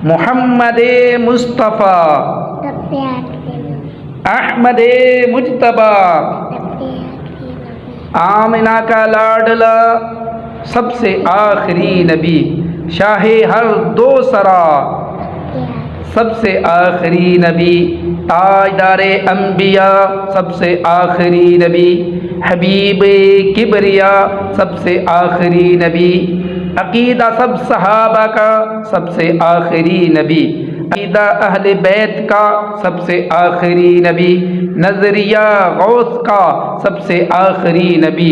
محمد مصطفیٰ سب سے آخری نبی، احمد مجتبیٰ سب سے آخری نبی، آمنہ کا لاڈلا سب سے آخری نبی، شاہ ہر دو سرا سب سے آخری نبی، تاجدار انبیاء سب سے آخری نبی، حبیب کبریا سب سے آخری نبی، عقیدہ سب صحابہ کا سب سے آخری نبی، عقیدہ اہل بیت کا سب سے آخری نبی، نظریہ غوث کا سب سے آخری نبی،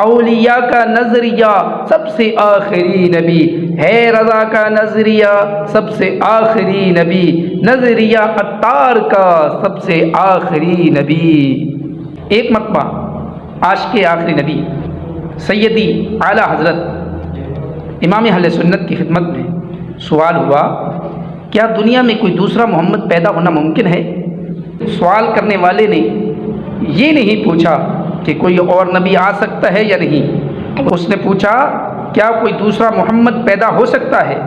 اولیاء کا نظریہ سب سے آخری نبی ہے، رضا کا نظریہ سب سے آخری نبی، نظریہ عطار کا سب سے آخری نبی۔ ایک مرتبہ عاشق آخری نبی سیدی اعلیٰ حضرت امام اہل سنت کی خدمت میں سوال ہوا، کیا دنیا میں کوئی دوسرا محمد پیدا ہونا ممکن ہے؟ سوال کرنے والے نے یہ نہیں پوچھا کہ کوئی اور نبی آ سکتا ہے یا نہیں، اس نے پوچھا کیا کوئی دوسرا محمد پیدا ہو سکتا ہے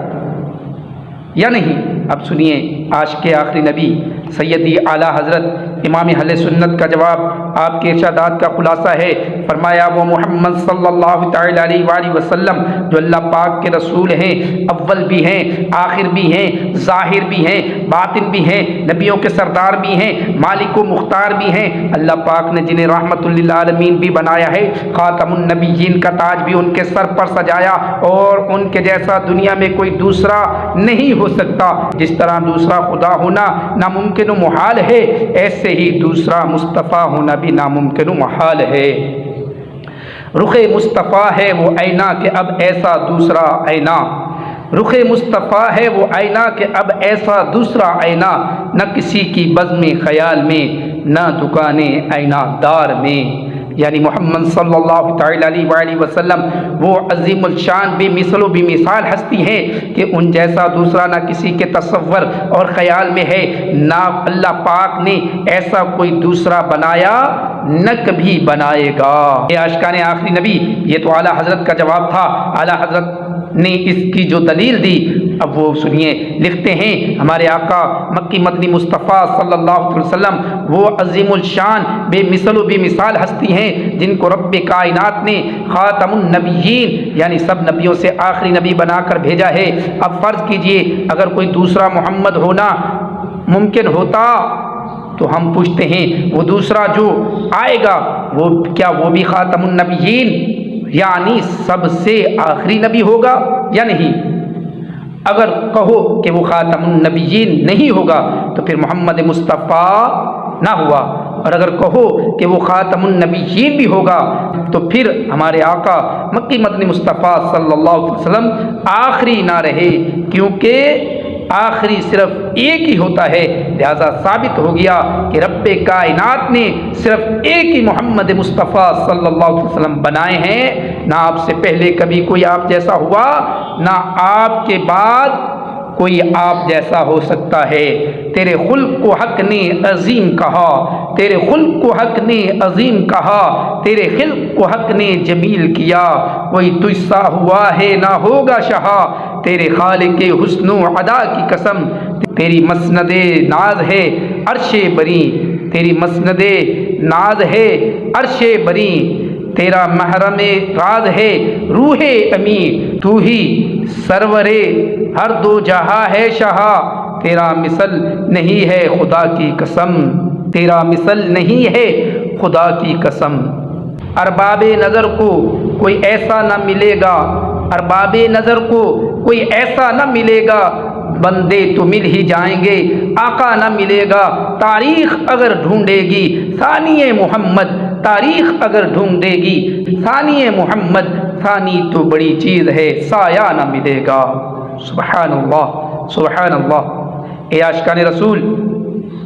یا نہیں؟ اب سنیے عاشق آخری نبی سیدی اعلیٰ حضرت امام اہل سنت کا جواب، آپ کے ارشادات کا خلاصہ ہے۔ فرمایا وہ محمد صلی اللہ تعالی علیہ وآلہ وسلم جو اللہ پاک کے رسول ہیں، اول بھی ہیں، آخر بھی ہیں، ظاہر بھی ہیں، باطن بھی ہیں، نبیوں کے سردار بھی ہیں، مالک و مختار بھی ہیں، اللہ پاک نے جنہیں رحمت للعالمین بھی بنایا ہے، خاتم النبیین کا تاج بھی ان کے سر پر سجایا، اور ان کے جیسا دنیا میں کوئی دوسرا نہیں ہو سکتا۔ جس طرح دوسرا خدا ہونا ناممکن و محال ہے، ایسے ہی دوسرا مصطفیٰ ہونا بھی ناممکن و محال ہے۔ رخ مصطفیٰ ہے وہ آئینہ کہ اب ایسا دوسرا آئینہ، رخ مصطفیٰ ہے وہ آئینہ کہ اب ایسا دوسرا آئینہ، نہ کسی کی بزم خیال میں، نہ دکان آئینہ دار میں۔ یعنی محمد صلی اللہ تعالی علیہ وآلہ وسلم وہ عظیم الشان بے مثل و بے مثال ہستی ہیں کہ ان جیسا دوسرا نہ کسی کے تصور اور خیال میں ہے، نہ اللہ پاک نے ایسا کوئی دوسرا بنایا، نہ کبھی بنائے گا۔ یہ عاشقان آخری نبی، یہ تو اعلیٰ حضرت کا جواب تھا، اعلیٰ حضرت نے اس کی جو دلیل دی اب وہ سنیے۔ لکھتے ہیں ہمارے آقا مکی مدنی مصطفیٰ صلی اللہ علیہ وسلم وہ عظیم الشان بے مثل و بے مثال ہستی ہیں جن کو رب کائنات نے خاتم النبیین یعنی سب نبیوں سے آخری نبی بنا کر بھیجا ہے۔ اب فرض کیجئے اگر کوئی دوسرا محمد ہونا ممکن ہوتا تو ہم پوچھتے ہیں وہ دوسرا جو آئے گا وہ کیا وہ بھی خاتم النبیین یعنی سب سے آخری نبی ہوگا یا نہیں؟ اگر کہو کہ وہ خاتم النبیین نہیں ہوگا تو پھر محمد مصطفیٰ نہ ہوا، اور اگر کہو کہ وہ خاتم النبیین بھی ہوگا تو پھر ہمارے آقا مکی مدنی مصطفیٰ صلی اللہ علیہ وسلم آخری نہ رہے، کیونکہ آخری صرف ایک ہی ہوتا ہے۔ لہذا ثابت ہو گیا کہ رب کائنات نے صرف ایک ہی محمد مصطفیٰ صلی اللہ علیہ وسلم بنائے ہیں، نہ آپ سے پہلے کبھی کوئی آپ جیسا ہوا، نہ آپ کے بعد کوئی آپ جیسا ہو سکتا ہے۔ تیرے خلق کو حق نے عظیم کہا، تیرے خلق کو حق نے عظیم کہا، تیرے خلق کو حق نے جمیل کیا، کوئی تجھ سا ہوا ہے نہ ہوگا شہا، تیرے خالق حسن و ادا کی قسم، تیری مسند ناز ہے عرش بری، تیری مسند ناز ہے عرش بری، تیرا محرم راز ہے روح امین، تو ہی سرور ہر دو جہاں ہے شہا، تیرا مثل نہیں ہے خدا کی قسم، تیرا مثل نہیں ہے خدا کی قسم۔ ارباب نظر کو کوئی ایسا نہ ملے گا، ارباب نظر کو کوئی ایسا نہ ملے گا، بندے تو مل ہی جائیں گے آقا نہ ملے گا، تاریخ اگر ڈھونڈے گی ثانی محمد، تاریخ اگر ڈھونڈے گی ثانی محمد، ثانی تو بڑی چیز ہے سایہ نہ ملے گا۔ سبحان اللہ سبحان اللہ۔ اے عاشقان رسول،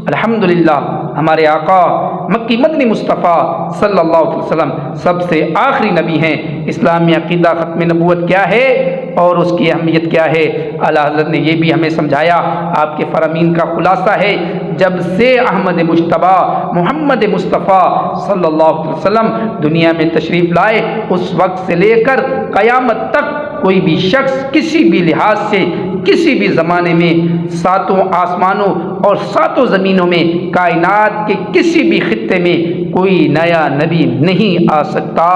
الحمدللہ ہمارے آقا مکی مدنی مصطفیٰ صلی اللہ علیہ وسلم سب سے آخری نبی ہیں۔ اسلامی عقیدہ ختم نبوت کیا ہے اور اس کی اہمیت کیا ہے، اعلیٰ حضرت نے یہ بھی ہمیں سمجھایا۔ آپ کے فرامین کا خلاصہ ہے جب سے احمد مجتبیٰ محمد مصطفیٰ صلی اللہ علیہ وسلم دنیا میں تشریف لائے، اس وقت سے لے کر قیامت تک کوئی بھی شخص کسی بھی لحاظ سے کسی بھی زمانے میں ساتوں آسمانوں اور ساتوں زمینوں میں کائنات کے کسی بھی خطے میں کوئی نیا نبی نہیں آ سکتا۔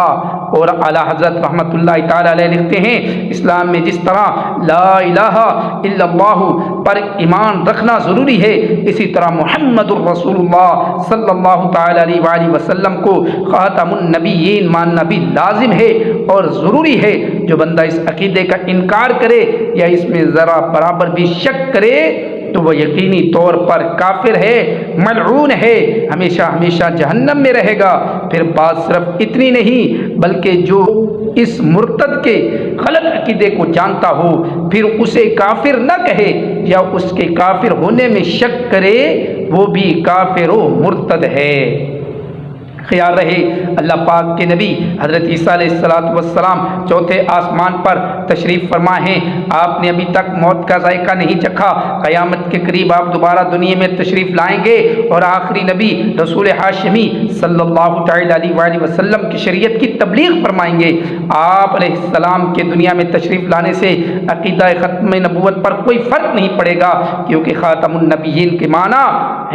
اور اعلیٰ حضرت رحمۃ اللہ تعالی علیہ لکھتے ہیں اسلام میں جس طرح لا الہ الا اللہ پر ایمان رکھنا ضروری ہے، اسی طرح محمد الرسول اللہ صلی اللہ تعالی علیہ وآلہ وسلم کو خاتم النبیین ماننا بھی لازم ہے اور ضروری ہے۔ جو بندہ اس عقیدے کا انکار کرے یا اس میں ذرا برابر بھی شک کرے تو وہ یقینی طور پر کافر ہے، ملعون ہے، ہمیشہ ہمیشہ جہنم میں رہے گا۔ پھر بات صرف اتنی نہیں بلکہ جو اس مرتد کے غلط عقیدے کو جانتا ہو پھر اسے کافر نہ کہے یا اس کے کافر ہونے میں شک کرے وہ بھی کافر و مرتد ہے۔ خیال رہے اللہ پاک کے نبی حضرت عیسیٰ علیہ السلام چوتھے آسمان پر تشریف فرما ہیں۔ آپ نے ابھی تک موت کا ذائقہ نہیں چکھا، قیامت کے قریب آپ دوبارہ دنیا میں تشریف لائیں گے اور آخری نبی رسول ہاشمی صلی اللہ تعالی علیہ وآلہ وسلم کی شریعت کی تبلیغ فرمائیں گے۔ آپ علیہ السلام کے دنیا میں تشریف لانے سے عقیدہ ختم نبوت پر کوئی فرق نہیں پڑے گا، کیونکہ خاتم النبیین کے معنی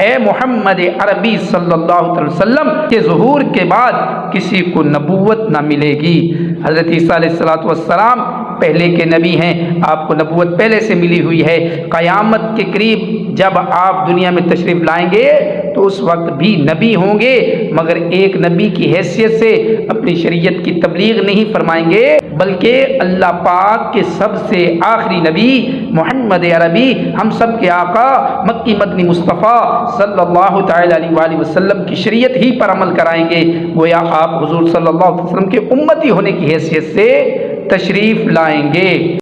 ہے محمد عربی صلی اللہ علیہ وسلم کے ظہور کے بعد کسی کو نبوت نہ ملے گی۔ حضرت عیسیٰ علیہ السلام پہلے کے نبی ہیں، آپ کو نبوت پہلے سے ملی ہوئی ہے۔ قیامت کے قریب جب آپ دنیا میں تشریف لائیں گے تو اس وقت بھی نبی ہوں گے، مگر ایک نبی کی حیثیت سے اپنی شریعت کی تبلیغ نہیں فرمائیں گے، بلکہ اللہ پاک کے سب سے آخری نبی محمد عربی ہم سب کے آقا مکی مدنی مصطفیٰ صلی اللہ تعالی علیہ وآلہ وسلم کی شریعت ہی پر عمل کرائیں گے۔ گویا آپ حضور صلی اللہ علیہ وسلم کے امتی ہونے کی حیثیت سے تشریف لائیں گے۔